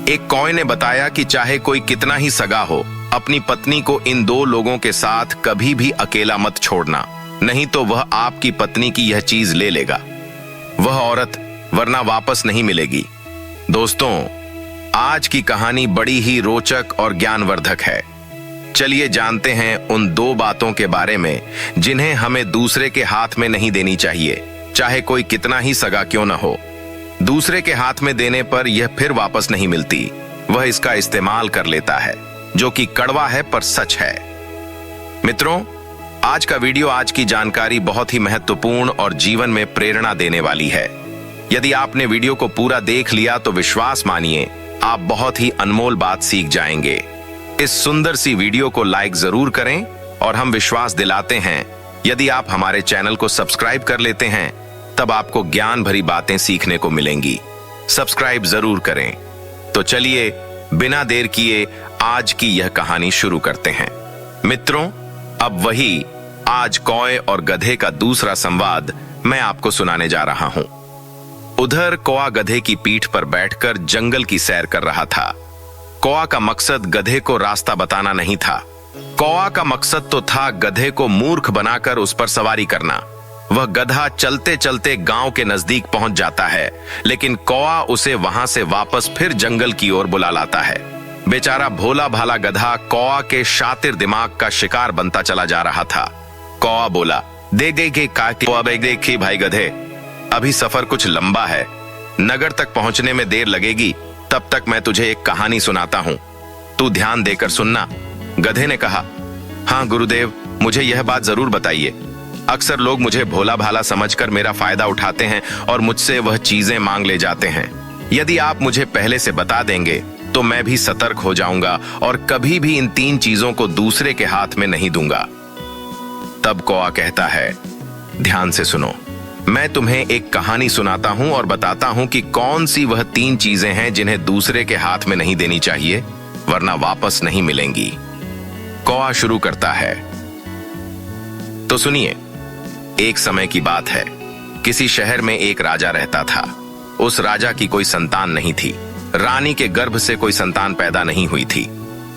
एक कौए ने बताया कि चाहे कोई कितना ही सगा हो, अपनी पत्नी को इन दो लोगों के साथ कभी भी अकेला मत छोड़ना, नहीं तो वह आपकी पत्नी की यह चीज ले लेगा, वह औरत, वरना वापस नहीं मिलेगी। दोस्तों, आज की कहानी बड़ी ही रोचक और ज्ञानवर्धक है। चलिए जानते हैं उन दो बातों के बारे में जिन्हें हमें दूसरे के हाथ में नहीं देनी चाहिए, चाहे कोई कितना ही सगा क्यों न हो। दूसरे के हाथ में देने पर यह फिर वापस नहीं मिलती, वह इसका इस्तेमाल कर लेता है, जो कि कड़वा है पर सच है। मित्रों, आज का वीडियो, आज की जानकारी बहुत ही महत्वपूर्ण और जीवन में प्रेरणा देने वाली है। यदि आपने वीडियो को पूरा देख लिया तो विश्वास मानिए आप बहुत ही अनमोल बात सीख जाएंगे। इस सुंदर सी वीडियो को लाइक जरूर करें और हम विश्वास दिलाते हैं यदि आप हमारे चैनल को सब्सक्राइब कर लेते हैं तब आपको ज्ञान भरी बातें सीखने को मिलेंगी। सब्सक्राइब जरूर करें। तो चलिए बिना देर किए आज की यह कहानी शुरू करते हैं। मित्रों, अब वही आज कौए और गधे का दूसरा संवाद मैं आपको सुनाने जा रहा हूं। उधर कौआ गधे की पीठ पर बैठकर जंगल की सैर कर रहा था। कौआ का मकसद गधे को रास्ता बताना नहीं था। कौआ का मकसद तो था गधे को मूर्ख बनाकर उस पर सवारी करना। वह गधा चलते चलते गांव के नजदीक पहुंच जाता है, लेकिन कौआ उसे वहां से वापस फिर जंगल की ओर बुला लाता है। बेचारा भोला भाला गधा कौआ के शातिर दिमाग का शिकार बनता चला जा रहा था। कौआ बोला, देखी भाई गधे, अभी सफर कुछ लंबा है, नगर तक पहुंचने में देर लगेगी, तब तक मैं तुझे एक कहानी सुनाता हूं, तू ध्यान देकर सुनना। गधे ने कहा, हाँ गुरुदेव, मुझे यह बात जरूर बताइए। अक्सर लोग मुझे भोला भाला समझकर मेरा फायदा उठाते हैं और मुझसे वह चीजें मांग ले जाते हैं। यदि आप मुझे पहले से बता देंगे तो मैं भी सतर्क हो जाऊंगा और कभी भी इन तीन चीजों को दूसरे के हाथ में नहीं दूंगा। तब कौआ कहता है, ध्यान से सुनो, मैं तुम्हें एक कहानी सुनाता हूं और बताता हूं कि कौन सी वह तीन चीजें हैं जिन्हें दूसरे के हाथ में नहीं देनी चाहिए, वरना वापस नहीं मिलेंगी। कौआ शुरू करता है, तो सुनिए। एक समय की बात है, किसी शहर में एक राजा रहता था। उस राजा की कोई संतान नहीं थी। रानी के गर्भ से कोई संतान पैदा नहीं हुई थी।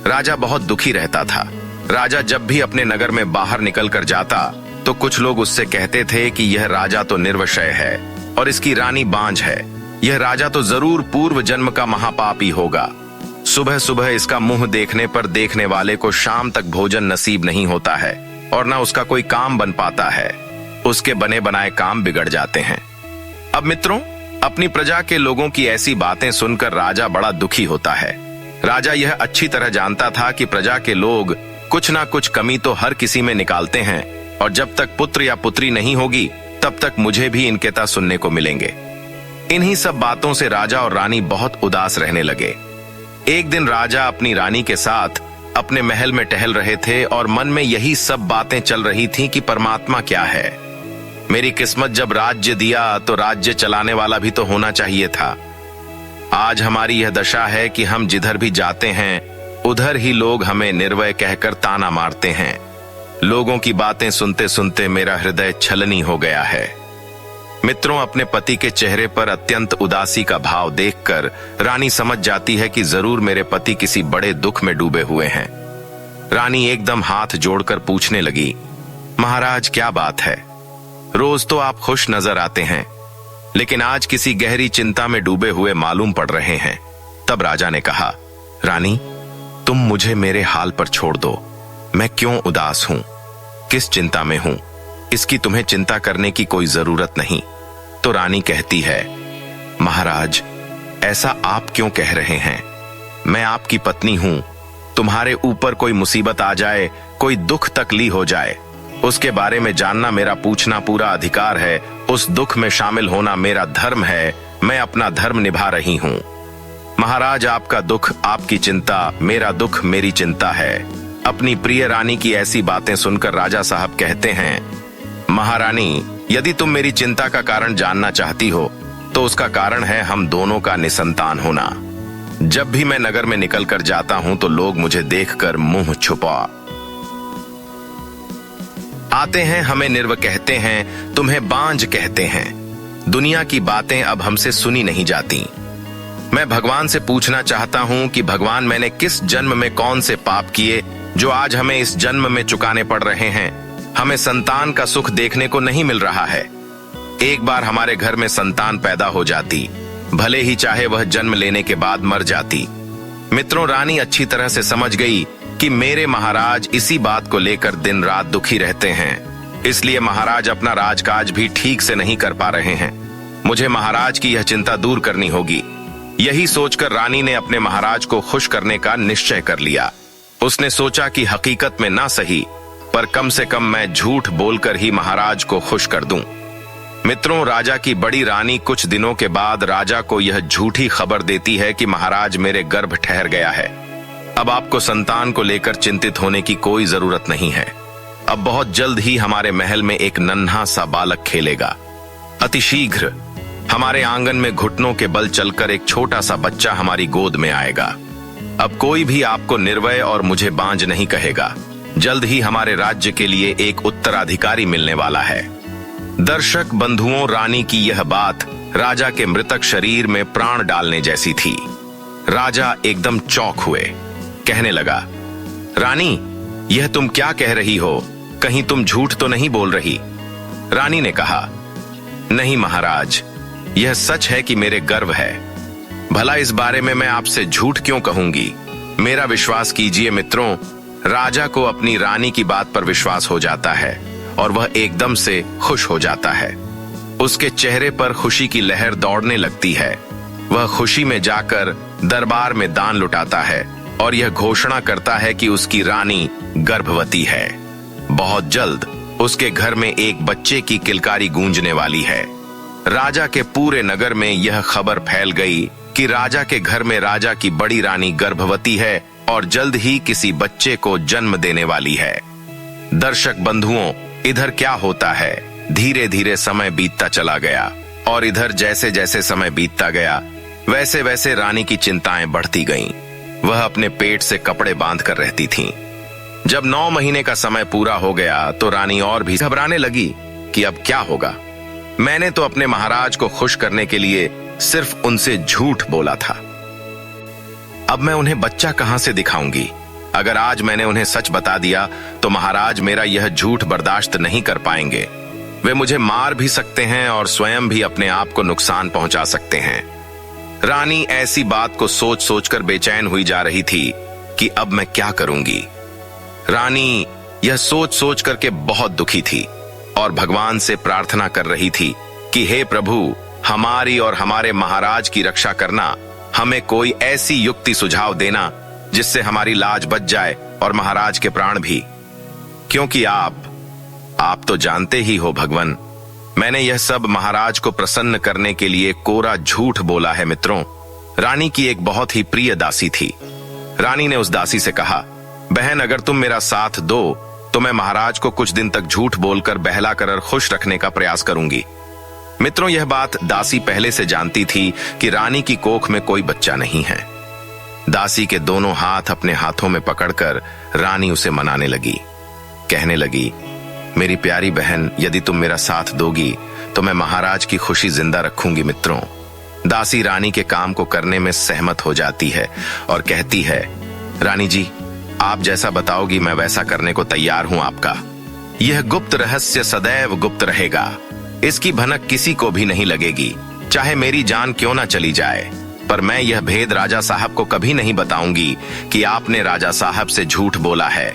राजा बहुत दुखी रहता था। राजा जब भी अपने नगर में बाहर निकल कर जाता तो कुछ लोग उससे कहते थे कि यह राजा तो निर्वशय है और इसकी रानी बांझ है। यह राजा तो जरूर पूर्व जन्म का महापापी होगा। सुबह सुबह इसका मुंह देखने पर देखने वाले को शाम तक भोजन नसीब नहीं होता है और न उसका कोई काम बन पाता है। उसके बने बनाए काम बिगड़ जाते हैं। अब मित्रों, अपनी प्रजा के लोगों की ऐसी बातें सुनकर राजा बड़ा दुखी होता है। राजा यह अच्छी तरह जानता था कि प्रजा के लोग कुछ ना कुछ कमी तो हर किसी में निकालते हैं और जब तक पुत्र या पुत्री नहीं होगी तब तक मुझे भी इनके ता सुनने को मिलेंगे। इन्हीं सब बातों से राजा और रानी बहुत उदास रहने लगे। एक दिन राजा अपनी रानी के साथ अपने महल में टहल रहे थे और मन में यही सब बातें चल रही थीं कि परमात्मा क्या है। मेरी किस्मत जब राज्य दिया तो राज्य चलाने वाला भी तो होना चाहिए था। आज हमारी यह दशा है कि हम जिधर भी जाते हैं उधर ही लोग हमें निर्वय कहकर ताना मारते हैं। लोगों की बातें सुनते सुनते मेरा हृदय छलनी हो गया है। मित्रों, अपने पति के चेहरे पर अत्यंत उदासी का भाव देखकर रानी समझ जाती है कि जरूर मेरे पति किसी बड़े दुख में डूबे हुए हैं। रानी एकदम हाथ जोड़कर पूछने लगी, महाराज क्या बात है? रोज तो आप खुश नजर आते हैं, लेकिन आज किसी गहरी चिंता में डूबे हुए मालूम पड़ रहे हैं। तब राजा ने कहा, रानी, तुम मुझे मेरे हाल पर छोड़ दो। मैं क्यों उदास हूं, किस चिंता में हूं, इसकी तुम्हें चिंता करने की कोई जरूरत नहीं। तो रानी कहती है, महाराज, ऐसा आप क्यों कह रहे हैं? मैं आपकी पत्नी हूं। तुम्हारे ऊपर कोई मुसीबत आ जाए, कोई दुख तकलीफ हो जाए, उसके बारे में जानना मेरा पूछना पूरा अधिकार है। उस दुख में शामिल होना मेरा धर्म है। मैं अपना धर्म निभा रही हूं। महाराज, आपका दुख आपकी चिंता, मेरा दुख मेरी चिंता है। अपनी प्रिय रानी की ऐसी बातें सुनकर राजा साहब कहते हैं, महारानी, यदि तुम मेरी चिंता का कारण जानना चाहती हो तो उसका कारण है हम दोनों का निसंतान होना। जब भी मैं नगर में निकल कर जाता हूं तो लोग मुझे देखकर मुंह छुपा आते हैं, हमें निर्व कहते हैं, तुम्हें बांझ कहते हैं। दुनिया की बातें अब हमसे सुनी नहीं जाती। मैं भगवान से पूछना चाहता हूँ कि भगवान मैंने किस जन्म में कौन से पाप किए जो आज हमें इस जन्म में चुकाने पड़ रहे हैं। हमें संतान का सुख देखने को नहीं मिल रहा है। एक बार हमारे घर में संतान पैदा हो जाती, भले ही चाहे वह जन्म लेने के बाद मर जाती। मित्रों, रानी अच्छी तरह से समझ गई कि मेरे महाराज इसी बात को लेकर दिन रात दुखी रहते हैं, इसलिए महाराज अपना राजकाज भी ठीक से नहीं कर पा रहे हैं। मुझे महाराज की यह चिंता दूर करनी होगी। यही सोचकर रानी ने अपने महाराज को खुश करने का निश्चय कर लिया। उसने सोचा कि हकीकत में ना सही, पर कम से कम मैं झूठ बोलकर ही महाराज को खुश कर दूं। मित्रों, राजा की बड़ी रानी कुछ दिनों के बाद राजा को यह झूठी खबर देती है कि महाराज मेरे गर्भ ठहर गया है। अब आपको संतान को लेकर चिंतित होने की कोई जरूरत नहीं है। अब बहुत जल्द ही हमारे महल में एक नन्हा सा बालक खेलेगा। अतिशीघ्र हमारे आंगन में घुटनों के बल चलकर एक छोटा सा बच्चा हमारी गोद में आएगा। अब कोई भी आपको निर्वय और मुझे बांझ नहीं कहेगा। जल्द ही हमारे राज्य के लिए एक उत्तराधिकारी मिलने वाला है। दर्शक बंधुओं, रानी की यह बात राजा के मृतक शरीर में प्राण डालने जैसी थी। राजा एकदम चौंक हुए। कहने लगा, रानी, यह तुम क्या कह रही हो? कहीं तुम झूठ तो नहीं बोल रही? रानी ने कहा, नहीं महाराज, यह सच है कि मेरे गर्भ है। भला इस बारे में मैं आपसे झूठ क्यों कहूंगी? मेरा विश्वास कीजिए मित्रों, राजा को अपनी रानी की बात पर विश्वास हो जाता है और वह एकदम से खुश हो जाता है। उसके चेहरे पर खुशी की लहर दौड़ने लगती है। वह खुशी में जाकर दरबार में दान लुटाता है और यह घोषणा करता है कि उसकी रानी गर्भवती है। बहुत जल्द उसके घर में एक बच्चे की किलकारी गूंजने वाली है। राजा के पूरे नगर में यह खबर फैल गई कि राजा के घर में राजा की बड़ी रानी गर्भवती है और जल्द ही किसी बच्चे को जन्म देने वाली है। दर्शक बंधुओं, इधर क्या होता है? धीरे धीरे समय बीतता चला गया और इधर जैसे जैसे समय बीतता गया वैसे वैसे रानी की चिंताएं बढ़ती गईं। वह अपने पेट से कपड़े बांध कर रहती थीं। जब 9 महीने का समय पूरा हो गया तो रानी और भी घबराने लगी कि अब क्या होगा। मैंने तो अपने महाराज को खुश करने के लिए सिर्फ उनसे झूठ बोला था। अब मैं उन्हें बच्चा कहां से दिखाऊंगी? अगर आज मैंने उन्हें सच बता दिया तो महाराज मेरा यह झूठ बर्दाश्त नहीं कर पाएंगे। वे मुझे मार भी सकते हैं और स्वयं भी अपने आप को नुकसान पहुंचा सकते हैं। रानी ऐसी बात को सोच सोचकर बेचैन हुई जा रही थी कि अब मैं क्या करूंगी। रानी यह सोच सोच करके बहुत दुखी थी और भगवान से प्रार्थना कर रही थी कि हे प्रभु, हमारी और हमारे महाराज की रक्षा करना। हमें कोई ऐसी युक्ति सुझाव देना जिससे हमारी लाज बच जाए और महाराज के प्राण भी। क्योंकि आप तो जानते ही हो भगवान, मैंने यह सब महाराज को प्रसन्न करने के लिए कोरा झूठ बोला है। मित्रों, रानी की एक बहुत ही प्रिय दासी थी। रानी ने उस दासी से कहा, बहन, अगर तुम मेरा साथ दो तो मैं महाराज को कुछ दिन तक झूठ बोलकर बहला कर खुश रखने का प्रयास करूंगी। मित्रों, यह बात दासी पहले से जानती थी कि रानी की कोख में कोई बच्चा नहीं है। दासी के दोनों हाथ अपने हाथों में पकड़कर रानी उसे मनाने लगी। कहने लगी, मेरी प्यारी बहन, यदि तुम मेरा साथ दोगी तो मैं महाराज की खुशी जिंदा रखूंगी। मित्रों, दासी रानी के काम को करने में सहमत हो जाती है और कहती है, रानी जी, आप जैसा बताओगी मैं वैसा करने को तैयार हूं। आपका यह गुप्त रहस्य सदैव गुप्त रहेगा। इसकी भनक किसी को भी नहीं लगेगी, चाहे मेरी जान क्यों ना चली जाए। पर मैं यह भेद राजा साहब को कभी नहीं बताऊंगी कि आपने राजा साहब से झूठ बोला है।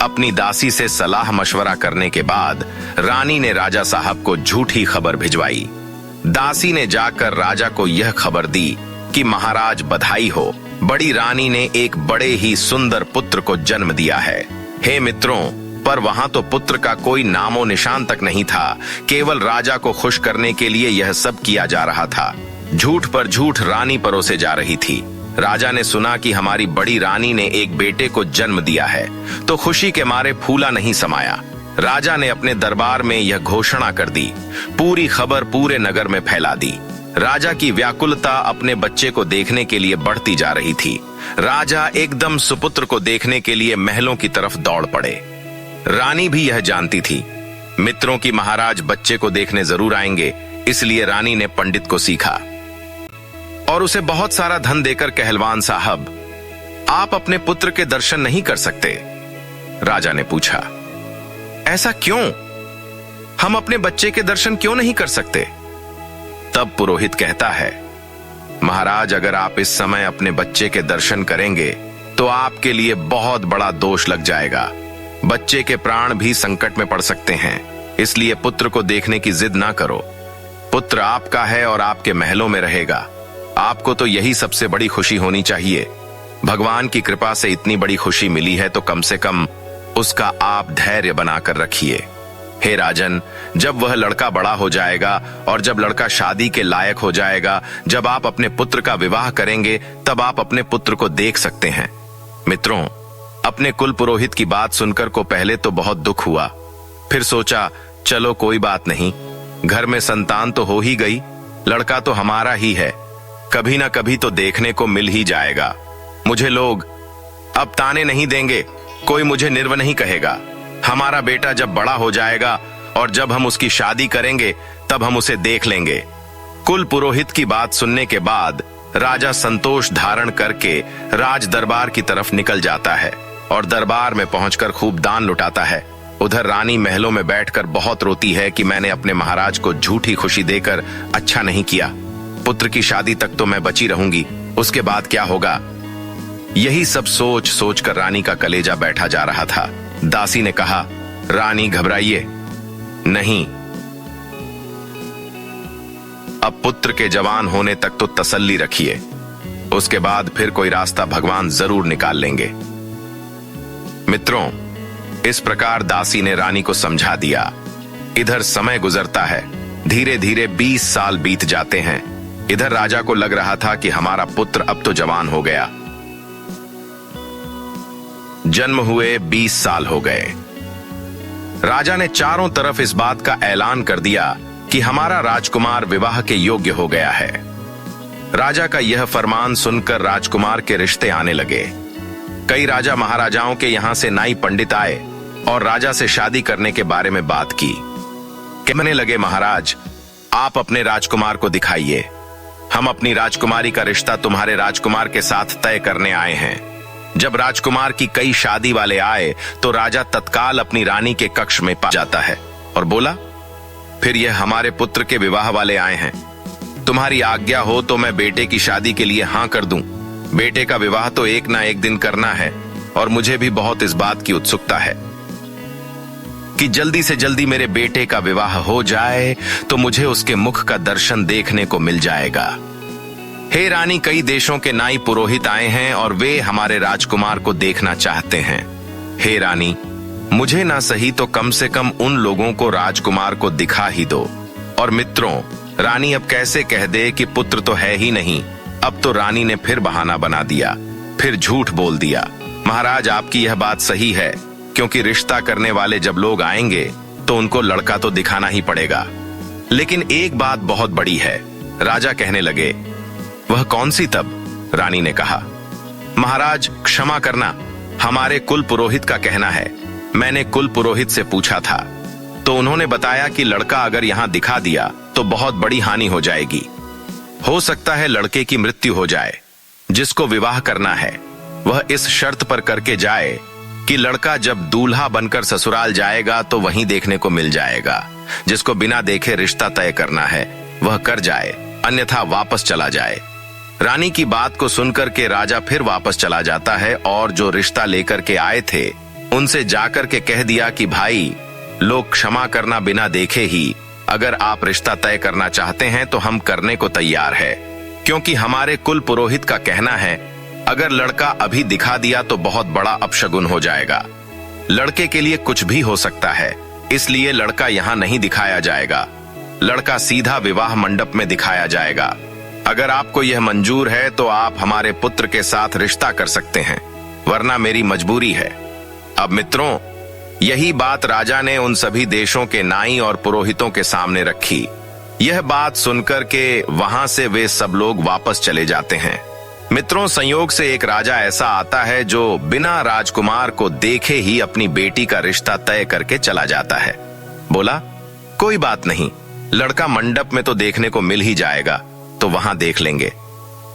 अपनी दासी से सलाह मशवरा करने के बाद रानी ने राजा साहब को झूठी खबर भिजवाई। दासी ने जाकर राजा को यह खबर दी कि महाराज बधाई हो, बड़ी रानी ने एक बड़े ही सुंदर पुत्र को जन्म दिया है। हे मित्रों, पर वहां तो पुत्र का कोई नामो निशान तक नहीं था। केवल राजा को खुश करने के लिए यह सब किया जा रहा था। झूठ पर झूठ रानी परोसे जा रही थी। राजा ने सुना कि हमारी बड़ी रानी ने एक बेटे को जन्म दिया है तो खुशी के मारे फूला नहीं समाया। राजा ने अपने दरबार में यह घोषणा कर दी। पूरी खबर पूरे नगर में फैला दी। राजा की व्याकुलता अपने बच्चे को देखने के लिए बढ़ती जा रही थी। राजा एकदम सुपुत्र को देखने के लिए महलों की तरफ दौड़ पड़े। रानी भी यह जानती थी मित्रों की महाराज बच्चे को देखने जरूर आएंगे, इसलिए रानी ने पंडित को सीखा। और उसे बहुत सारा धन देकर कहलवान साहब, आप अपने पुत्र के दर्शन नहीं कर सकते। राजा ने पूछा, ऐसा क्यों? हम अपने बच्चे के दर्शन क्यों नहीं कर सकते? तब पुरोहित कहता है, महाराज, अगर आप इस समय अपने बच्चे के दर्शन करेंगे तो आपके लिए बहुत बड़ा दोष लग जाएगा। बच्चे के प्राण भी संकट में पड़ सकते हैं, इसलिए पुत्र को देखने की जिद ना करो। पुत्र आपका है और आपके महलों में रहेगा। आपको तो यही सबसे बड़ी खुशी होनी चाहिए। भगवान की कृपा से इतनी बड़ी खुशी मिली है तो कम से कम उसका आप धैर्य बनाकर रखिए। हे राजन, जब वह लड़का बड़ा हो जाएगा और जब लड़का शादी के लायक हो जाएगा, जब आप अपने पुत्र का विवाह करेंगे, तब आप अपने पुत्र को देख सकते हैं। मित्रों, अपने कुल पुरोहित की बात सुनकर को पहले तो बहुत दुख हुआ, फिर सोचा चलो कोई बात नहीं, घर में संतान तो हो ही गई, लड़का तो हमारा ही है, कभी ना कभी तो देखने को मिल ही जाएगा। मुझे लोग अब ताने नहीं देंगे, कोई मुझे निर्व नहीं कहेगा। हमारा बेटा जब बड़ा हो जाएगा और जब हम उसकी शादी करेंगे तब हम उसे देख लेंगे। कुल पुरोहित की बात सुनने के बाद राजा संतोष धारण करके राज दरबार की तरफ निकल जाता है और दरबार में पहुंचकर खूब दान लुटाता है। उधर रानी महलों में बैठकर बहुत रोती है कि मैंने अपने महाराज को झूठी खुशी देकर अच्छा नहीं किया। पुत्र की शादी तक तो मैं बची रहूंगी, उसके बाद क्या होगा? यही सब सोच सोच कर रानी का कलेजा बैठा जा रहा था। दासी ने कहा, रानी घबराइए नहीं, अब पुत्र के जवान होने तक तो तसल्ली रखिए, उसके बाद फिर कोई रास्ता भगवान जरूर निकाल लेंगे। मित्रों, इस प्रकार दासी ने रानी को समझा दिया। इधर समय गुजरता है, धीरे धीरे 20 साल बीत जाते हैं। इधर राजा को लग रहा था कि हमारा पुत्र अब तो जवान हो गया। जन्म हुए 20 साल हो गए। राजा ने चारों तरफ इस बात का ऐलान कर दिया कि हमारा राजकुमार विवाह के योग्य हो गया है। राजा का यह फरमान सुनकर राजकुमार के रिश्ते आने लगे। कई राजा महाराजाओं के यहां से नाई पंडित आए और राजा से शादी करने के बारे में बात की। कहने लगे, महाराज, आप अपने राजकुमार को दिखाइए, हम अपनी राजकुमारी का रिश्ता तुम्हारे राजकुमार के साथ तय करने आए हैं। जब राजकुमार की कई शादी वाले आए तो राजा तत्काल अपनी रानी के कक्ष में पा जाता है और बोला, फिर यह हमारे पुत्र के विवाह वाले आए हैं, तुम्हारी आज्ञा हो तो मैं बेटे की शादी के लिए हां कर दूं। बेटे का विवाह तो एक ना एक दिन करना है और मुझे भी बहुत इस बात की उत्सुकता है कि जल्दी से जल्दी मेरे बेटे का विवाह हो जाए तो मुझे उसके मुख का दर्शन देखने को मिल जाएगा। हे रानी, कई देशों के नाई पुरोहित आए हैं और वे हमारे राजकुमार को देखना चाहते हैं। हे रानी, मुझे ना सही तो कम से कम उन लोगों को राजकुमार को दिखा ही दो। और मित्रों, रानी अब कैसे कह दे कि पुत्र तो है ही नहीं। अब तो रानी ने फिर बहाना बना दिया, फिर झूठ बोल दिया। महाराज, आपकी यह बात सही है, क्योंकि रिश्ता करने वाले जब लोग आएंगे तो उनको लड़का तो दिखाना ही पड़ेगा। लेकिन एक बात बहुत बड़ी है। राजा कहने लगे, वह कौन सी? तब रानी ने कहा, महाराज क्षमा करना, हमारे कुल पुरोहित का कहना है। मैंने कुल पुरोहित से पूछा था तो उन्होंने बताया कि लड़का अगर यहां दिखा दिया तो बहुत बड़ी हानि हो जाएगी। हो सकता है लड़के की मृत्यु हो जाए। जिसको विवाह करना है वह इस शर्त पर करके जाए कि लड़का जब दूल्हा बनकर ससुराल जाएगा तो वहीं देखने को मिल जाएगा। जिसको बिना देखे रिश्ता तय करना है वह कर जाए, अन्यथा वापस चला जाए। रानी की बात को सुनकर के राजा फिर वापस चला जाता है और जो रिश्ता लेकर के आए थे उनसे जाकर के कह दिया कि भाई, लोग क्षमा करना बिना देखे ही अगर आप रिश्ता तय करना चाहते हैं तो हम करने को तैयार है, क्योंकि हमारे कुल पुरोहित का कहना है अगर लड़का अभी दिखा दिया तो बहुत बड़ा अपशगुन हो जाएगा। लड़के के लिए कुछ भी हो सकता है, इसलिए लड़का यहाँ नहीं दिखाया जाएगा। लड़का सीधा विवाह मंडप में दिखाया जाएगा। अगर आपको यह मंजूर है तो आप हमारे पुत्र के साथ रिश्ता कर सकते हैं, वरना मेरी मजबूरी है। अब मित्रों, यही बात राजा ने उन सभी देशों के नाई और पुरोहितों के सामने रखी। यह बात सुनकर के वहां से वे सब लोग वापस चले जाते हैं। मित्रों, संयोग से एक राजा ऐसा आता है जो बिना राजकुमार को देखे ही अपनी बेटी का रिश्ता तय करके चला जाता है। बोला, कोई बात नहीं, लड़का मंडप में तो देखने को मिल ही जाएगा, तो वहां देख लेंगे।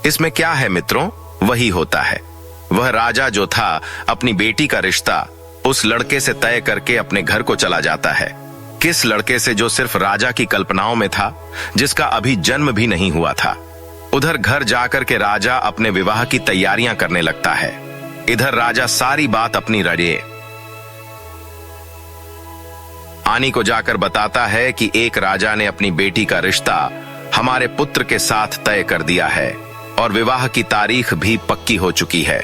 इसमें क्या है मित्रों? वही होता है। वह राजा जो था अपनी बेटी का रिश्ता उस लड़के से तय करके अपने घर को चला जाता है। किस लड़के से? जो सिर्फ राजा की कल्पनाओं में था, जिसका अभी जन्म भी नहीं हुआ था। उधर घर जाकर के राजा अपने विवाह की तैयारियां करने लगता है। इधर राजा सारी बात अपनी रानी को जाकर बताता है कि एक राजा ने अपनी बेटी का रिश्ता हमारे पुत्र के साथ तय कर दिया है और विवाह की तारीख भी पक्की हो चुकी है।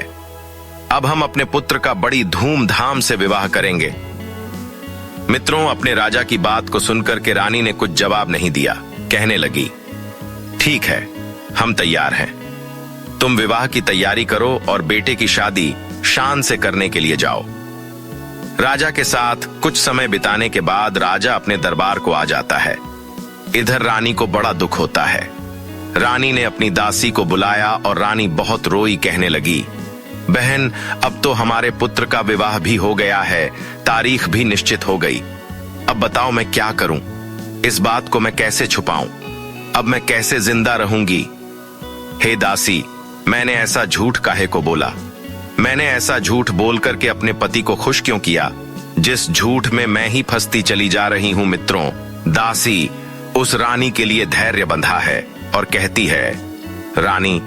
अब हम अपने पुत्र का बड़ी धूमधाम से विवाह करेंगे। मित्रों, अपने राजा की बात को सुनकर के रानी ने कुछ जवाब नहीं दिया। कहने लगी, ठीक है, हम तैयार हैं। तुम विवाह की तैयारी करो और बेटे की शादी शान से करने के लिए जाओ। राजा के साथ कुछ समय बिताने के बाद राजा अपने दरबार को आ जाता है। इधर रानी को बड़ा दुख होता है। रानी ने अपनी दासी को बुलाया और रानी बहुत रोई। कहने लगी, बहन, अब तो हमारे पुत्र का विवाह भी हो गया है, तारीख भी निश्चित हो गई। अब बताओ मैं क्या करूं? इस बात को मैं कैसे छुपाऊं? अब मैं कैसे जिंदा रहूंगी? हे दासी, मैंने ऐसा झूठ काहे को बोला? मैंने ऐसा झूठ बोल करके अपने पति को खुश क्यों किया, जिस झूठ में मैं ही फंसती चली जा रही हूं। मित्रों, दासी उस रानी के लिए धैर्य बंधा है और कहती है, रानी,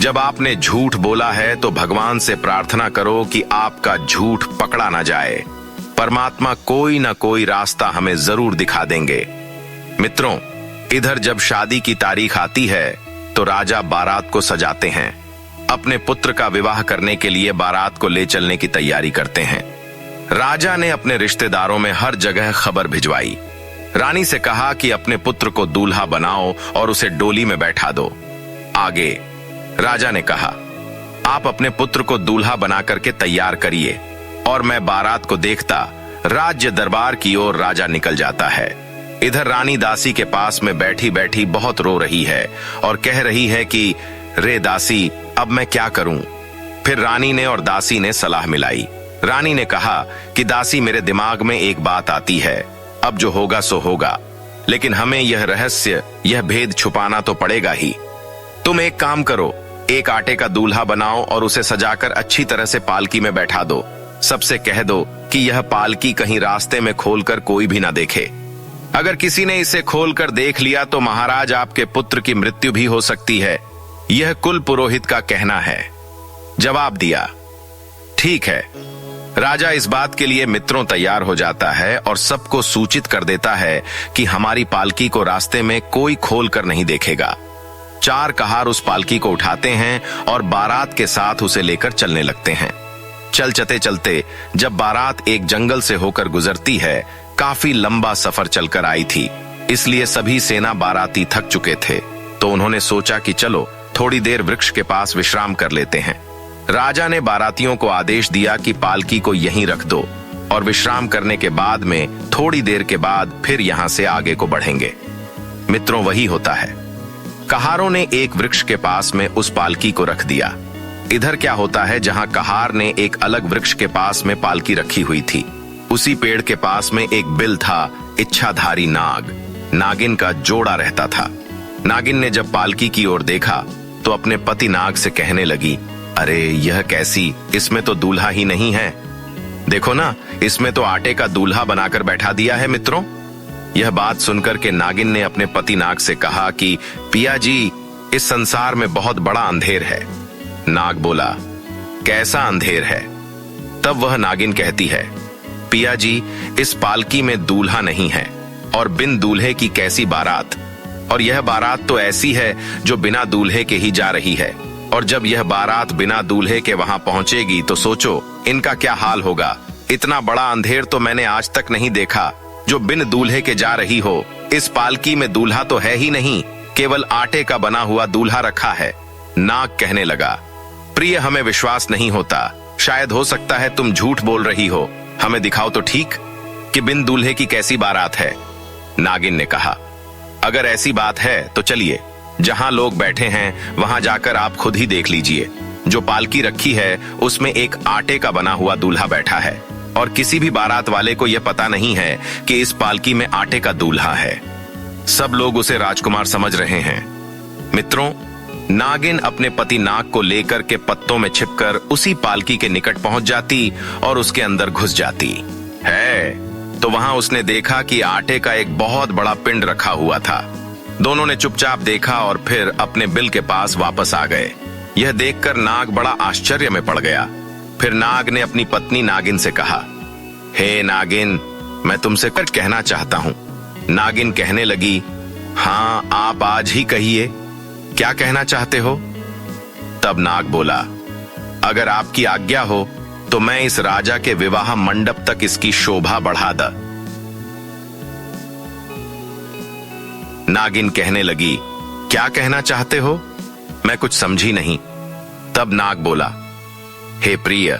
जब आपने झूठ बोला है तो भगवान से प्रार्थना करो कि आपका झूठ पकड़ा ना जाए। परमात्मा कोई ना कोई रास्ता हमें जरूर दिखा देंगे। मित्रों, इधर जब शादी की तारीख आती है तो राजा बारात को सजाते हैं। अपने पुत्र का विवाह करने के लिए बारात को ले चलने की तैयारी करते हैं। राजा ने अपने रिश्तेदारों में हर जगह खबर भिजवाई। रानी से कहा कि अपने पुत्र को दूल्हा बनाओ और उसे डोली में बैठा दो। आगे राजा ने कहा, आप अपने पुत्र को दूल्हा बना करके तैयार करिए और मैं बारात को देखता राज्य दरबार की ओर राजा निकल जाता है। इधर रानी दासी के पास में बैठी बैठी बहुत रो रही है और कह रही है कि रे दासी, अब मैं क्या करूं? फिर रानी ने और दासी ने सलाह मिलाई। रानी ने कहा कि दासी, मेरे दिमाग में एक बात आती है, अब जो होगा सो होगा, लेकिन हमें यह रहस्य, यह भेद छुपाना तो पड़ेगा ही। तुम एक काम करो, एक आटे का दूल्हा बनाओ और उसे सजाकर अच्छी तरह से पालकी में बैठा दो। सबसे कह दो कि यह पालकी कहीं रास्ते में खोलकर कोई भी ना देखे। अगर किसी ने इसे खोलकर देख लिया तो महाराज आपके पुत्र की मृत्यु भी हो सकती है। यह कुल पुरोहित का कहना है। जवाब दिया, ठीक है। राजा इस बात के लिए मित्रों तैयार हो जाता है और सबको सूचित कर देता है कि हमारी पालकी को रास्ते में कोई खोल कर नहीं देखेगा। 4 कहार उस पालकी को उठाते हैं और बारात के साथ उसे लेकर चलने लगते हैं। चलते चलते जब बारात एक जंगल से होकर गुजरती है, काफी लंबा सफर चलकर आई थी, इसलिए सभी सेना बाराती थक चुके थे। तो उन्होंने सोचा कि चलो थोड़ी देर वृक्ष के पास विश्राम कर लेते हैं। राजा ने बारातियों को आदेश दिया कि पालकी को यहीं रख दो और विश्राम करने के बाद में थोड़ी देर के बाद फिर यहां से आगे को बढ़ेंगे। मित्रों, वही होता है। कहारों ने एक वृक्ष के पास में उस पालकी को रख दिया। इधर क्या होता है, जहां कहार ने एक अलग वृक्ष के पास में पालकी रखी हुई थी, उसी पेड़ के पास में एक बिल था, इच्छाधारी नाग, नागिन का जोड़ा रहता था। नागिन ने जब पालकी की ओर देखा तो अपने पति नाग से कहने लगी, अरे यह कैसी, इसमें तो दूल्हा ही नहीं है। देखो ना, इसमें तो आटे का दूल्हा बनाकर बैठा दिया है। मित्रों, यह बात सुनकर के नागिन ने अपने पति नाग से कहा कि पिया जी, इस संसार में बहुत बड़ा अंधेर है। नाग बोला, कैसा अंधेर है? तब वह नागिन कहती है, पिया जी, इस पालकी में दूल्हा नहीं है और बिन दूल्हे की कैसी बारात, और यह बारात तो ऐसी है जो बिना दूल्हे के ही जा रही है, और जब यह बारात बिना दूल्हे के वहां पहुंचेगी तो सोचो इनका क्या हाल होगा। इतना बड़ा अंधेर तो मैंने आज तक नहीं देखा जो बिन दूल्हे के जा रही हो। इस पालकी में दूल्हा तो है ही नहीं, केवल आटे का बना हुआ दूल्हा रखा है। नाग कहने लगा, प्रिय, हमें विश्वास नहीं होता, शायद हो सकता है तुम झूठ बोल रही हो, हमें दिखाओ तो ठीक कि बिन दूल्हे की कैसी बारात है। नागिन ने कहा, अगर ऐसी बात है तो चलिए, जहां लोग बैठे हैं वहां जाकर आप खुद ही देख लीजिए। जो पालकी रखी है उसमें एक आटे का बना हुआ दूल्हा बैठा है और किसी भी बारात वाले को यह पता नहीं है कि इस पालकी में आटे का दूल्हा है। सब लोग उसे राजकुमार समझ रहे हैं। मित्रों, नागिन अपने पति नाग को लेकर के पत्तों में छिपकर उसी पालकी के निकट पहुंच जाती और उसके अंदर घुस जाती है। तो वहां उसने देखा कि आटे का एक बहुत बड़ा पिंड रखा हुआ था। दोनों ने चुपचाप देखा और फिर अपने बिल के पास वापस आ गए। यह देखकर नाग बड़ा आश्चर्य में पड़ गया। फिर नाग ने अपनी पत्नी नागिन से कहा, हे नागिन, मैं तुमसे कुछ कहना चाहता हूं। नागिन कहने लगी, हाँ, आप आज ही कहिए, क्या कहना चाहते हो? तब नाग बोला, अगर आपकी आज्ञा हो तो मैं इस राजा के विवाह मंडप तक इसकी शोभा बढ़ा द। नागिन कहने लगी, क्या कहना चाहते हो? मैं कुछ समझी नहीं। तब नाग बोला, हे प्रिय,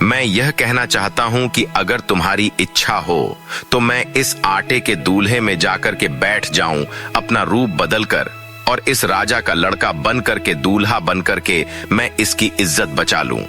मैं यह कहना चाहता हूं कि अगर तुम्हारी इच्छा हो तो मैं इस आटे के दूल्हे में जाकर के बैठ जाऊं, अपना रूप बदलकर, और इस राजा का लड़का बन करके, दूल्हा बन करके मैं इसकी इज्जत बचा लूं।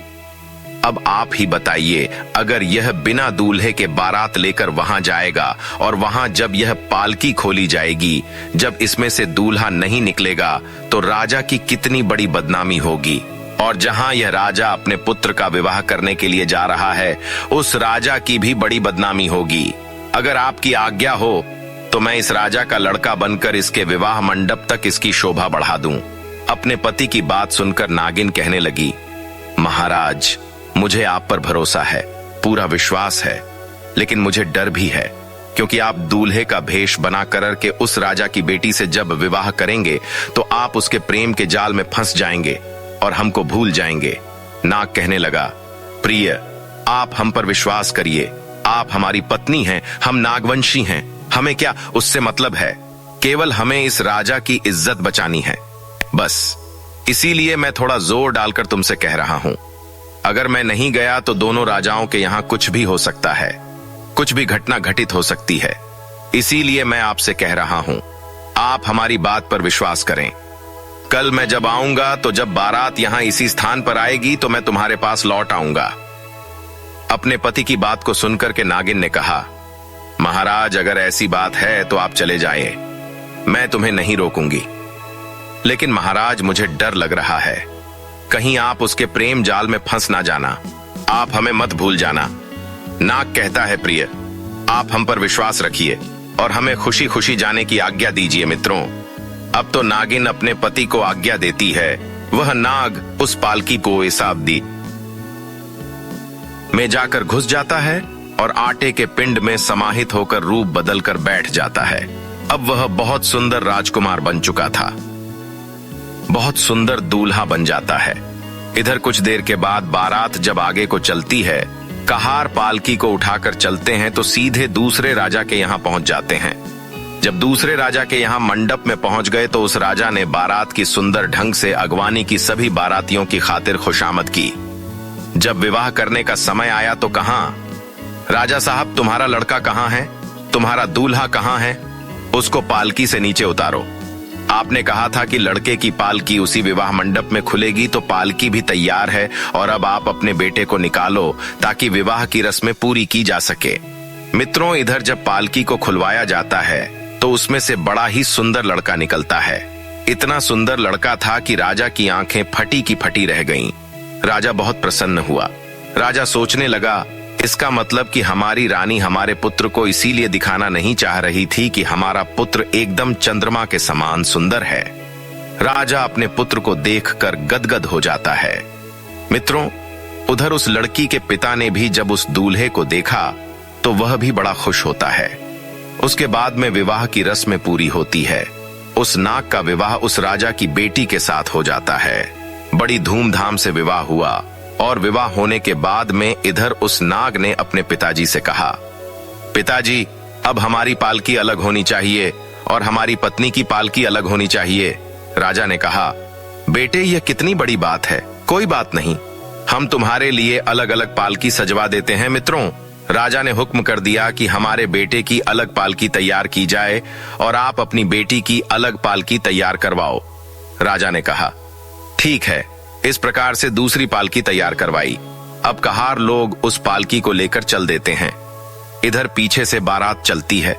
अब आप ही बताइए, अगर यह बिना दूल्हे के बारात लेकर वहां जाएगा और वहां जब यह पालकी खोली जाएगी, जब इसमें से दूल्हा नहीं निकलेगा तो राजा की कितनी बड़ी बदनामी होगी। और जहां यह राजा अपने पुत्र का विवाह करने के लिए जा रहा है, उस राजा की भी बड़ी बदनामी होगी। अगर आपकी आज्ञा हो तो मैं इस राजा का लड़का बनकर इसके विवाह मंडप तक इसकी शोभा बढ़ा दूं। अपने पति की बात सुनकर नागिन कहने लगी, महाराज, मुझे आप पर भरोसा है, पूरा विश्वास है, लेकिन मुझे डर भी है, क्योंकि आप दूल्हे का भेष बना करके उस राजा की बेटी से जब विवाह करेंगे तो आप उसके प्रेम के जाल में फंस जाएंगे और हमको भूल जाएंगे। नाग कहने लगा, प्रिय, आप हम पर विश्वास करिए, आप हमारी पत्नी हैं, हम नागवंशी हैं, हमें क्या उससे मतलब है, केवल हमें इस राजा की इज्जत बचानी है, बस। इसीलिए मैं थोड़ा जोर डालकर तुमसे कह रहा हूं। अगर मैं नहीं गया तो दोनों राजाओं के यहां कुछ भी हो सकता है, कुछ भी घटना घटित हो सकती है। इसीलिए मैं आपसे कह रहा हूं, आप हमारी बात पर विश्वास करें। कल मैं जब आऊंगा तो जब बारात यहां इसी स्थान पर आएगी तो मैं तुम्हारे पास लौट आऊंगा। अपने पति की बात को सुनकर के नागिन ने कहा, महाराज, अगर ऐसी बात है तो आप चले जाइए, मैं तुम्हें नहीं रोकूंगी। लेकिन महाराज, मुझे डर लग रहा है, कहीं आप उसके प्रेम जाल में फंस ना जाना, आप हमें मत भूल जाना। नाग कहता है, प्रिय, आप हम पर विश्वास रखिए और हमें खुशी खुशी जाने की आज्ञा दीजिए। मित्रों, अब तो नागिन अपने पति को आज्ञा देती है। वह नाग उस पालकी को इसाबदी में जाकर घुस जाता है और आटे के पिंड में समाहित होकर रूप बदलकर बैठ जाता है। अब वह बहुत सुंदर राजकुमार बन चुका था, बहुत सुंदर दूल्हा बन जाता है। इधर कुछ देर के बाद बारात जब आगे को चलती है, कहार पालकी को उठाकर चलते हैं तो सीधे दूसरे राजा के यहाँ पहुंच जाते हैं। जब दूसरे राजा के यहाँ मंडप में पहुंच गए तो उस राजा ने बारात की सुंदर ढंग से अगवानी की सभी बारातियों की खातिर खुशामद की। जब विवाह करने का समय आया तो कहा, राजा साहब, तुम्हारा लड़का कहाँ है? तुम्हारा दूल्हा कहाँ है? उसको पालकी से नीचे उतारो। आपने कहा था कि लड़के की पालकी उसी विवाह मंडप में खुलेगी, तो पालकी भी तैयार है और अब आप अपने बेटे को निकालो ताकि विवाह की रस्में पूरी की जा सके। मित्रों, इधर जब पालकी को खुलवाया जाता है तो उसमें से बड़ा ही सुंदर लड़का निकलता है। इतना सुंदर लड़का था कि राजा की आंखें फटी की फटी रह गईं। राजा बहुत प्रसन्न हुआ। राजा सोचने लगा, इसका मतलब कि हमारी रानी हमारे पुत्र को इसीलिए दिखाना नहीं चाह रही थी कि हमारा पुत्र एकदम चंद्रमा के समान सुंदर है। राजा अपने पुत्र को देखकर गदगद हो जाता है। मित्रों, उधर उस लड़की के पिता ने भी जब उस दूल्हे को देखा तो वह भी बड़ा खुश होता है। उसके बाद में विवाह की रस्म पूरी होती है। उस नाग का विवाह उस राजा की बेटी के साथ हो जाता है। बड़ी धूमधाम से विवाह हुआ और विवाह होने के बाद में इधर उस नाग ने अपने पिताजी से कहा, पिताजी, अब हमारी पालकी अलग होनी चाहिए और हमारी पत्नी की पालकी अलग होनी चाहिए। राजा ने कहा, बेटे, यह कितनी बड़ी बात है, कोई बात नहीं, हम तुम्हारे लिए अलग अलग पालकी सजवा देते हैं। मित्रों, राजा ने हुक्म कर दिया कि हमारे बेटे की अलग पालकी तैयार की जाए और आप अपनी बेटी की अलग पालकी तैयार करवाओ। राजा ने कहा, ठीक है। इस प्रकार से दूसरी पालकी तैयार करवाई। अब कहार लोग उस पालकी को लेकर चल देते हैं। इधर पीछे से बारात चलती है।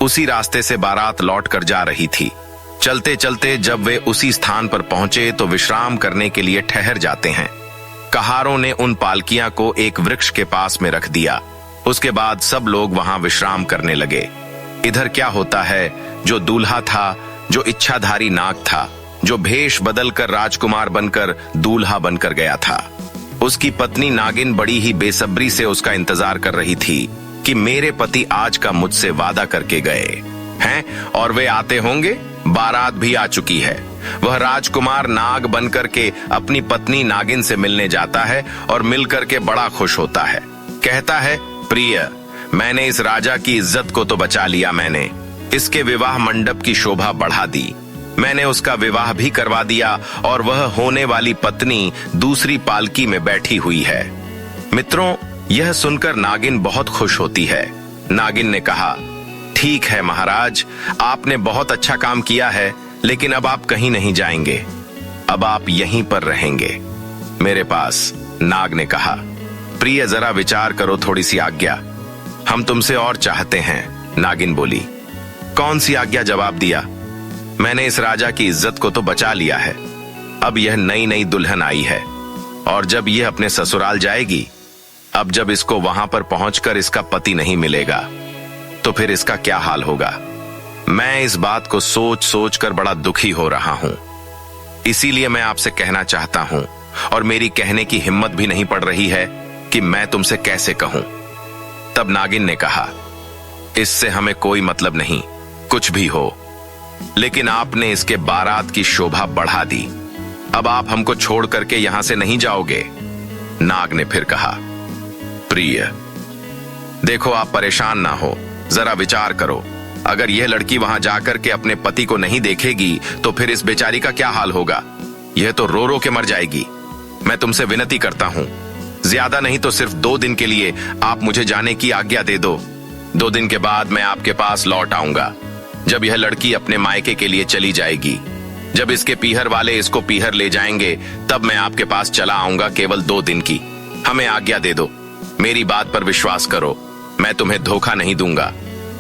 उसी रास्ते से बारात लौट कर जा रही थी। चलते चलते जब वे उसी स्थान पर पहुंचे तो विश्राम करने के लिए ठहर जाते हैं। कहारों ने उन पालकियां को एक वृक्ष के पास में रख दिया। उसके बाद सब लोग वहां विश्राम करने लगे। इधर क्या होता है, जो दूल्हा था, जो इच्छाधारी नाग था, जो भेष बदलकर राजकुमार बनकर दूल्हा बनकर गया था, उसकी पत्नी नागिन बड़ी ही बेसब्री से उसका इंतजार कर रही थी कि मेरे पति आज का मुझसे वादा करके गए हैं और वे आते होंगे। बारात भी आ चुकी है। वह राजकुमार नाग बनकर के अपनी पत्नी नागिन से मिलने जाता है और मिलकर के बड़ा खुश होता है। कहता है, प्रिय, मैंने इस राजा की इज्जत को तो बचा लिया। मैंने इसके विवाह मंडप की शोभा बढ़ा दी। मैंने उसका विवाह भी करवा दिया और वह होने वाली पत्नी दूसरी पालकी में बैठी हुई है। मित्रों, यह सुनकर नागिन बहुत खुश होती है। नागिन ने कहा, ठीक है महाराज, आपने बहुत अच्छा काम किया है, लेकिन अब आप कहीं नहीं जाएंगे। अब आप यहीं पर रहेंगे मेरे पास। नाग ने कहा, प्रिय, जरा विचार करो, थोड़ी सी आज्ञा हम तुमसे और चाहते हैं। नागिन बोली, कौन सी आज्ञा? जवाब दिया, मैंने इस राजा की इज्जत को तो बचा लिया है। अब यह नई नई दुल्हन आई है और जब यह अपने ससुराल जाएगी, अब जब इसको वहां पर पहुंचकर इसका पति नहीं मिलेगा तो फिर इसका क्या हाल होगा। मैं इस बात को सोच सोच कर बड़ा दुखी हो रहा हूं। इसीलिए मैं आपसे कहना चाहता हूं और मेरी कहने की हिम्मत भी नहीं पड़ रही है कि मैं तुमसे कैसे कहूं। तब नागिन ने कहा, इससे हमें कोई मतलब नहीं, कुछ भी हो, लेकिन आपने इसके बारात की शोभा बढ़ा दी। अब आप हमको छोड़ करके यहां से नहीं जाओगे। नाग ने फिर कहा, प्रिय, देखो आप परेशान ना हो, जरा विचार करो। अगर यह लड़की वहां जाकर के अपने पति को नहीं देखेगी तो फिर इस बेचारी का क्या हाल होगा। यह तो रो रो के मर जाएगी। मैं तुमसे विनती करता हूं, ज्यादा नहीं तो सिर्फ 2 दिन के लिए आप मुझे जाने की आज्ञा दे दो। 2 दिन के बाद मैं आपके पास लौट आऊंगा। जब यह लड़की अपने मायके के लिए चली जाएगी, जब इसके पीहर वाले इसको पीहर ले जाएंगे, तब मैं आपके पास चला आऊंगा, केवल 2 दिन की। हमें आज्ञा दे दो। मेरी बात पर विश्वास करो, मैं तुम्हें धोखा नहीं दूंगा।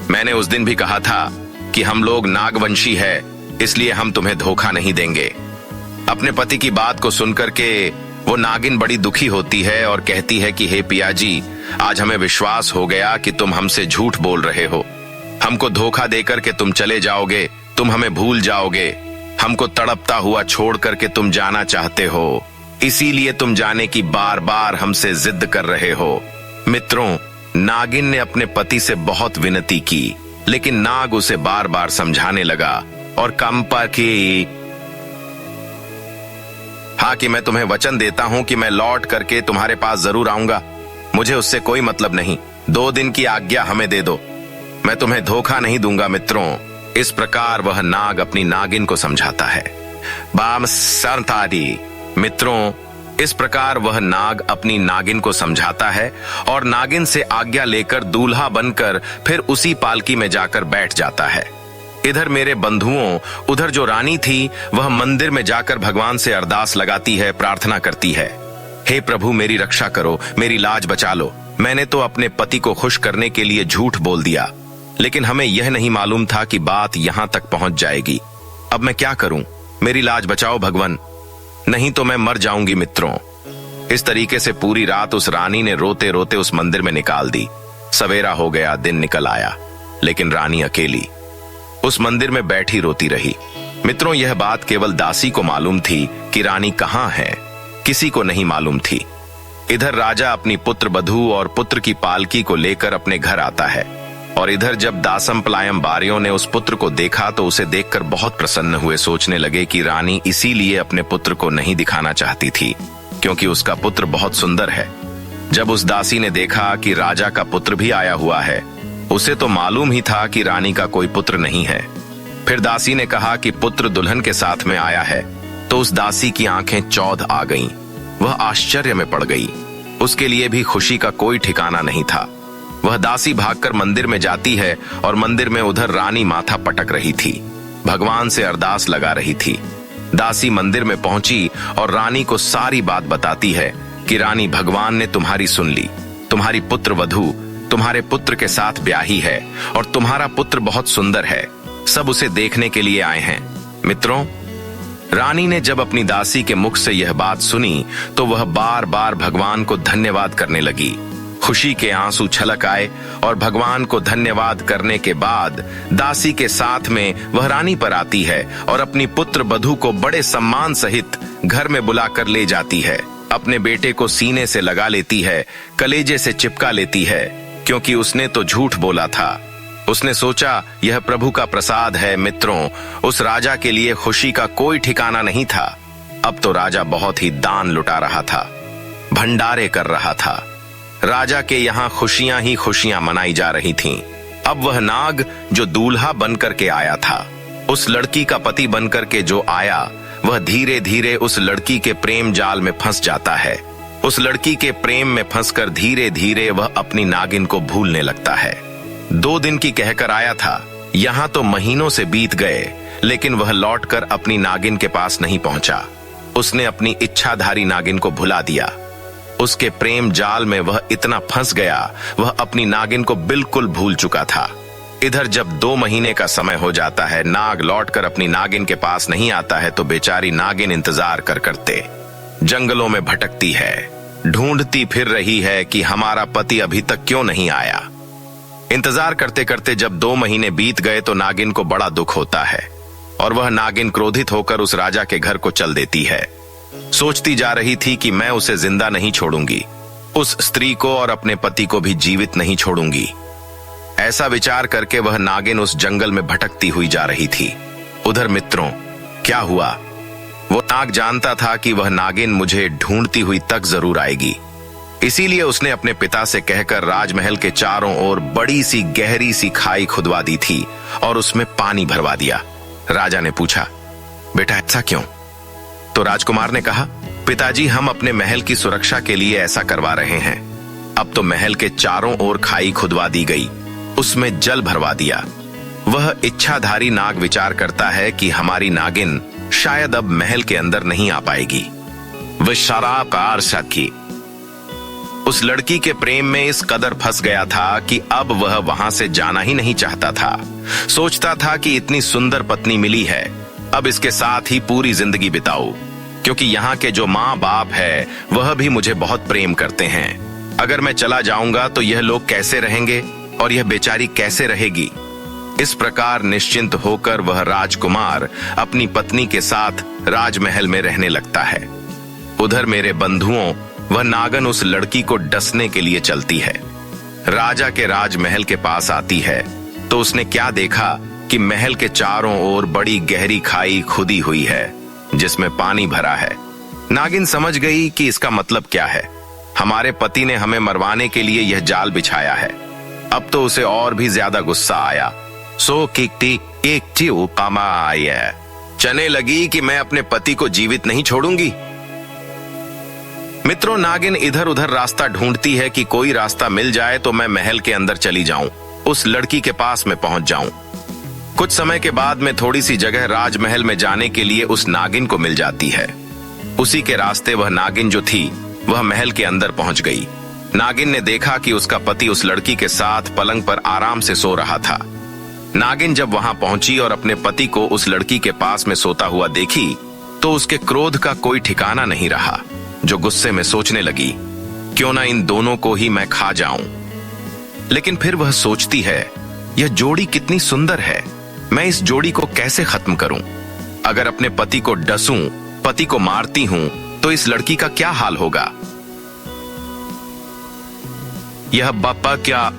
मैंने उस दिन भी कहा था कि हम लोग नागवंशी है, इसलिए हम तुम्हें धोखा नहीं देंगे। अपने पति की बात को सुनकर के वो नागिन बड़ी दुखी होती है और कहती है कि हे पियाजी, आज हमें विश्वास हो गया कि तुम हमसे झूठ बोल रहे हो। हमको धोखा देकर के तुम चले जाओगे, तुम हमें भूल जाओगे। हमको तड़पता हुआ छोड़ करके तुम जाना चाहते हो, इसीलिए तुम जाने की बार बार हमसे जिद कर रहे हो। मित्रों, नागिन ने अपने पति से बहुत विनती की, लेकिन नाग उसे बार बार समझाने लगा और कंपा की, हाँ, कि मैं तुम्हें वचन देता हूं कि मैं लौट करके तुम्हारे पास जरूर आऊंगा। मुझे उससे कोई मतलब नहीं। 2 दिन की आज्ञा हमें दे दो, मैं तुम्हें धोखा नहीं दूंगा। मित्रों, इस प्रकार वह नाग अपनी नागिन को समझाता है। बाम सरतारी मित्रों, इस प्रकार वह नाग अपनी नागिन को समझाता है और नागिन से आज्ञा लेकर दूल्हा बनकर फिर उसी पालकी में जाकर बैठ जाता है। इधर मेरे बंधुओं, उधर जो रानी थी वह मंदिर में जाकर भगवान से अरदास लगाती है, प्रार्थना करती है, हे प्रभु, मेरी रक्षा करो, मेरी लाज बचा लो। मैंने तो अपने पति को खुश करने के लिए झूठ बोल दिया, लेकिन हमें यह नहीं मालूम था कि बात यहां तक पहुंच जाएगी। अब मैं क्या करूं? मेरी लाज बचाओ भगवान, नहीं तो मैं मर जाऊंगी। मित्रों, इस तरीके से पूरी रात उस रानी ने रोते रोते उस मंदिर में निकाल दी। सवेरा हो गया, दिन निकल आया, लेकिन रानी अकेली उस मंदिर में बैठी रोती रही। मित्रों, यह बात केवल दासी को मालूम थी कि रानी कहां है, किसी को नहीं मालूम थी। इधर राजा अपनी पुत्र बधू और पुत्र की पालकी को लेकर अपने घर आता है, और इधर जब दासम पलायम बारियों ने उस पुत्र को देखा तो उसे देखकर बहुत प्रसन्न हुए। सोचने लगे कि रानी इसीलिए अपने पुत्र को नहीं दिखाना चाहती थी क्योंकि उसका पुत्र बहुत सुंदर है। जब उस दासी ने देखा कि राजा का पुत्र भी आया हुआ है, उसे तो मालूम ही था कि रानी का कोई पुत्र नहीं है। फिर दासी ने कहा कि पुत्र दुल्हन के साथ में आया है, तो उस दासी की आंखें चौध आ गईं। वह आश्चर्य में पड़ गई। उसके लिए भी खुशी का कोई ठिकाना नहीं था। वह दासी भागकर मंदिर में जाती है और मंदिर में उधर रानी माथा पटक रही थी, भगवान से अरदास लगा रही थी। दासी मंदिर में पहुंची और रानी को सारी बात बताती है कि रानी, भगवान ने तुम्हारी सुन ली। तुम्हारी पुत्र वधू तुम्हारे पुत्र के साथ ब्याही है और तुम्हारा पुत्र बहुत सुंदर है। सब उसे देखने के लिए आए हैं। मित्रों, रानी ने जब अपनी दासी के मुख से यह बात सुनी तो वह बार बार भगवान को धन्यवाद करने लगी। खुशी के आंसू छलक आए और भगवान को धन्यवाद करने के बाद दासी के साथ में वह रानी पर आती है और अपनी पुत्र बधू को बड़े सम्मान सहित घर में बुलाकर ले जाती है। अपने बेटे को सीने से लगा लेती है, कलेजे से चिपका लेती है, क्योंकि उसने तो झूठ बोला था। उसने सोचा यह प्रभु का प्रसाद है। मित्रों, उस राजा के लिए खुशी का कोई ठिकाना नहीं था। अब तो राजा बहुत ही दान लुटा रहा था, भंडारे कर रहा था। राजा के यहाँ खुशियां ही खुशियां मनाई जा रही थीं। अब वह नाग जो दूल्हा बनकर के आया था, उस लड़की का पति बनकर के जो आया, वह धीरे धीरे उस लड़की के प्रेम जाल में फंस जाता है। उस लड़की के प्रेम में फंसकर धीरे धीरे वह अपनी नागिन को भूलने लगता है। 2 दिन की कहकर आया था, यहाँ तो महीनों से बीत गए, लेकिन वह लौटकर अपनी नागिन के पास नहीं पहुंचा। उसने अपनी इच्छाधारी नागिन को भुला दिया। उसके प्रेम जाल में वह इतना फंस गया, वह अपनी नागिन को बिल्कुल भूल चुका था। इधर जब 2 महीने का समय हो जाता है, नाग लौटकर अपनी नागिन के पास नहीं आता है, तो बेचारी नागिन इंतजार करते जंगलों में भटकती है, ढूंढती फिर रही है कि हमारा पति अभी तक क्यों नहीं आया। इंतजार करते करते जब 2 महीने बीत गए तो नागिन को बड़ा दुख होता है और वह नागिन क्रोधित होकर उस राजा के घर को चल देती है। सोचती जा रही थी कि मैं उसे जिंदा नहीं छोड़ूंगी, उस स्त्री को और अपने पति को भी जीवित नहीं छोड़ूंगी। ऐसा विचार करके वह नागिन उस जंगल में भटकती हुई जा रही थी। उधर मित्रों, क्या हुआ? वो नाग जानता था कि वह नागिन मुझे ढूंढती हुई तक जरूर आएगी। इसीलिए उसने अपने पिता से कहकर राजमहल के चारों ओर बड़ी सी गहरी सी खाई खुदवा दी थी और उसमें पानी भरवा दिया। राजा ने पूछा, बेटा ऐसा क्यों? तो राजकुमार ने कहा, पिताजी, हम अपने महल की सुरक्षा के लिए ऐसा करवा रहे हैं। अब तो महल के चारों ओर खाई खुदवा दी गई, उसमें जल भरवा दिया। वह इच्छाधारी नाग विचार करता है कि हमारी नागिन शायद अब महल के अंदर नहीं आ पाएगी। वह शराब का आरसा की उस लड़की के प्रेम में इस कदर फंस गया था कि अब वह वहां से जाना ही नहीं चाहता था। सोचता था कि इतनी सुंदर पत्नी मिली है, अब इसके साथ ही पूरी जिंदगी बिताऊं, क्योंकि यहाँ के जो माँ बाप है वह भी मुझे बहुत प्रेम करते हैं। अगर मैं चला जाऊंगा तो यह लोग कैसे रहेंगे और यह बेचारी कैसे रहेगी? इस प्रकार निश्चिंत होकर वह राजकुमार अपनी पत्नी के साथ राजमहल में रहने लगता है। उधर मेरे बंधुओं, वह नागन उस लड़की को डसने के लिए चलती है। राजा के राजमहल के पास आती है तो उसने क्या देखा कि महल के चारों ओर बड़ी गहरी खाई खुदी हुई है जिसमें पानी भरा है। नागिन समझ गई कि इसका मतलब क्या है। हमारे पति ने हमें मरवाने के लिए यह जाल बिछाया है। अब तो उसे और भी ज्यादा गुस्सा आया। सो चने लगी कि मैं अपने पति को जीवित नहीं छोड़ूंगी। मित्रों, नागिन इधर उधर रास्ता ढूंढती है कि कोई रास्ता मिल जाए तो मैं महल के अंदर चली जाऊं, उस लड़की के पास में पहुंच जाऊं। कुछ समय के बाद में थोड़ी सी जगह राजमहल में जाने के लिए उस नागिन को मिल जाती है। उसी के रास्ते वह नागिन जो थी वह महल के अंदर पहुंच गई। नागिन ने देखा कि उसका पति उस लड़की के साथ पलंग पर आराम से सो रहा था। नागिन जब वहां पहुंची और अपने पति को उस लड़की के पास में सोता हुआ देखी तो उसके क्रोध का कोई ठिकाना नहीं रहा। जो गुस्से में सोचने लगी, क्यों ना इन दोनों को ही मैं खा जाऊं। लेकिन फिर वह सोचती है, यह जोड़ी कितनी सुंदर है, मैं इस जोड़ी को कैसे खत्म करूं? अगर अपने पति को डसूं, पति को मारती हूं, तो इस लड़की का क्या हाल होगा? यह बापा क्या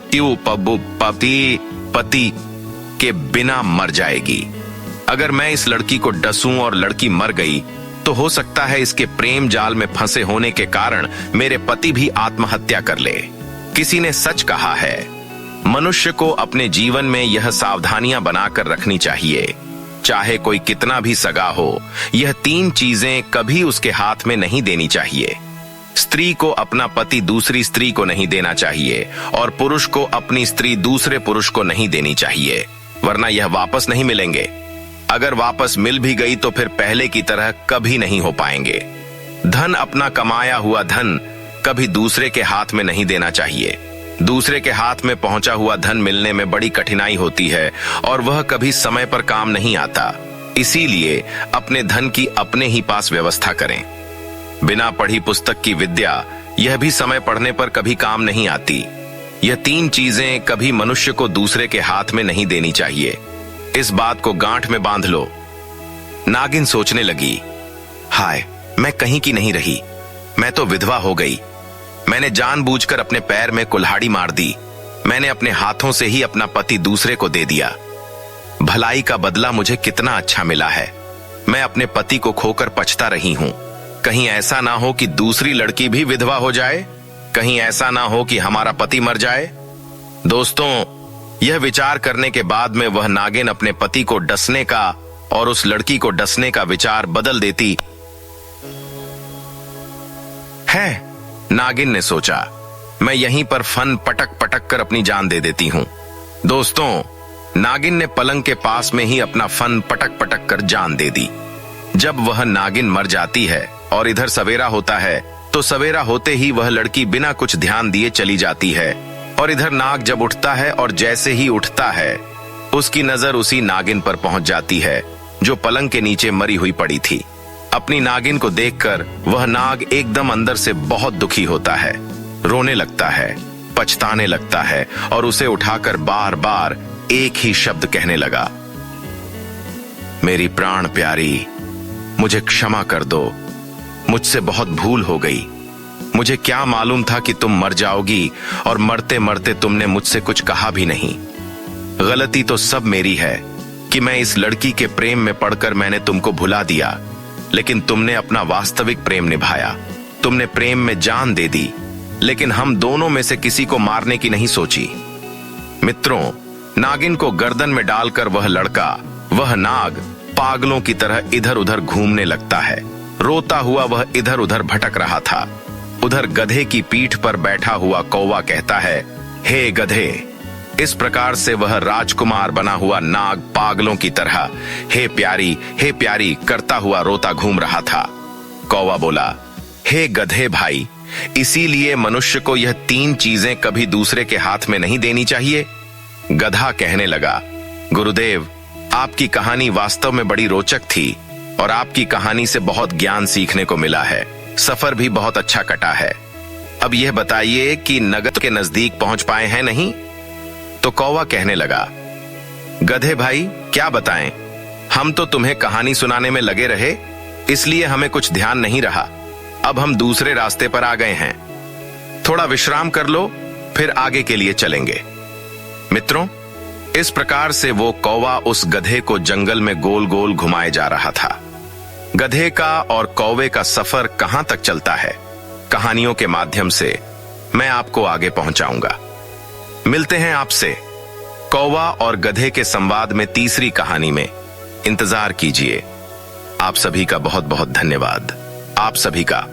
पति के बिना मर जाएगी। अगर मैं इस लड़की को डसूं और लड़की मर गई तो हो सकता है इसके प्रेम जाल में फंसे होने के कारण मेरे पति भी आत्महत्या कर ले। किसी ने सच कहा है, मनुष्य को अपने जीवन में यह सावधानियां बनाकर रखनी चाहिए। चाहे कोई कितना भी सगा हो, यह 3 चीजें कभी उसके हाथ में नहीं देनी चाहिए। स्त्री को अपना पति दूसरी स्त्री को नहीं देना चाहिए और पुरुष को अपनी स्त्री दूसरे पुरुष को नहीं देनी चाहिए, वरना यह वापस नहीं मिलेंगे। अगर वापस मिल भी गई तो फिर पहले की तरह कभी नहीं हो पाएंगे। धन, अपना कमाया हुआ धन कभी दूसरे के हाथ में नहीं देना चाहिए। दूसरे के हाथ में पहुंचा हुआ धन मिलने में बड़ी कठिनाई होती है और वह कभी समय पर काम नहीं आता। इसीलिए अपने धन की अपने ही पास व्यवस्था करें। बिना पढ़ी पुस्तक की विद्या, यह भी समय पढ़ने पर कभी काम नहीं आती। यह 3 चीजें कभी मनुष्य को दूसरे के हाथ में नहीं देनी चाहिए। इस बात को गांठ में बांध लो। नागिन सोचने लगी, हाय, मैं कहीं की नहीं रही, मैं तो विधवा हो गई। मैंने जानबूझकर अपने पैर में कुल्हाड़ी मार दी। मैंने अपने हाथों से ही अपना पति दूसरे को दे दिया। भलाई का बदला मुझे कितना अच्छा मिला है। मैं अपने पति को खोकर पछता रही हूं। कहीं ऐसा ना हो कि दूसरी लड़की भी विधवा हो जाए, कहीं ऐसा ना हो कि हमारा पति मर जाए। दोस्तों, यह विचार करने के बाद में वह नागिन अपने पति को डसने का और उस लड़की को डसने का विचार बदल देती है। नागिन ने सोचा, मैं यहीं पर फन पटक पटक कर अपनी जान दे देती हूं। दोस्तों, नागिन ने पलंग के पास में ही अपना फन पटक पटक कर जान दे दी। जब वह नागिन मर जाती है और इधर सवेरा होता है, तो सवेरा होते ही वह लड़की बिना कुछ ध्यान दिए चली जाती है। और इधर नाग जब उठता है और जैसे ही उठता है, उसकी नजर उसी नागिन पर पहुंच जाती है जो पलंग के नीचे मरी हुई पड़ी थी। अपनी नागिन को देखकर वह नाग एकदम अंदर से बहुत दुखी होता है, रोने लगता है, पछताने लगता है और उसे उठाकर बार बार एक ही शब्द कहने लगा, मेरी प्राण प्यारी, मुझे क्षमा कर दो, मुझसे बहुत भूल हो गई। मुझे क्या मालूम था कि तुम मर जाओगी और मरते मरते तुमने मुझसे कुछ कहा भी नहीं। गलती तो सब मेरी है कि मैं इस लड़की के प्रेम में पड़कर मैंने तुमको भुला दिया, लेकिन तुमने अपना वास्तविक प्रेम निभाया। तुमने प्रेम में जान दे दी, लेकिन हम दोनों में से किसी को मारने की नहीं सोची। मित्रों, नागिन को गर्दन में डालकर वह लड़का, वह नाग पागलों की तरह इधर उधर घूमने लगता है। रोता हुआ वह इधर उधर भटक रहा था। उधर गधे की पीठ पर बैठा हुआ कौवा कहता है, हे गधे। इस प्रकार से वह राजकुमार बना हुआ नाग पागलों की तरह हे प्यारी करता हुआ रोता घूम रहा था। कौवा बोला, हे गधे भाई, इसीलिए मनुष्य को यह 3 चीजें कभी दूसरे के हाथ में नहीं देनी चाहिए। गधा कहने लगा, गुरुदेव, आपकी कहानी वास्तव में बड़ी रोचक थी और आपकी कहानी से बहुत ज्ञान सीखने को मिला है। सफर भी बहुत अच्छा कटा है। अब यह बताइए कि नगद के नजदीक पहुंच पाए हैं नहीं? तो कौवा कहने लगा, गधे भाई, क्या बताएं, हम तो तुम्हें कहानी सुनाने में लगे रहे, इसलिए हमें कुछ ध्यान नहीं रहा। अब हम दूसरे रास्ते पर आ गए हैं। थोड़ा विश्राम कर लो, फिर आगे के लिए चलेंगे। मित्रों, इस प्रकार से वो कौवा उस गधे को जंगल में गोल गोल घुमाए जा रहा था। गधे का और कौवे का सफर कहां तक चलता है, कहानियों के माध्यम से मैं आपको आगे पहुंचाऊंगा। मिलते हैं आपसे कौवा और गधे के संवाद में तीसरी कहानी में। इंतजार कीजिए। आप सभी का बहुत बहुत धन्यवाद। आप सभी का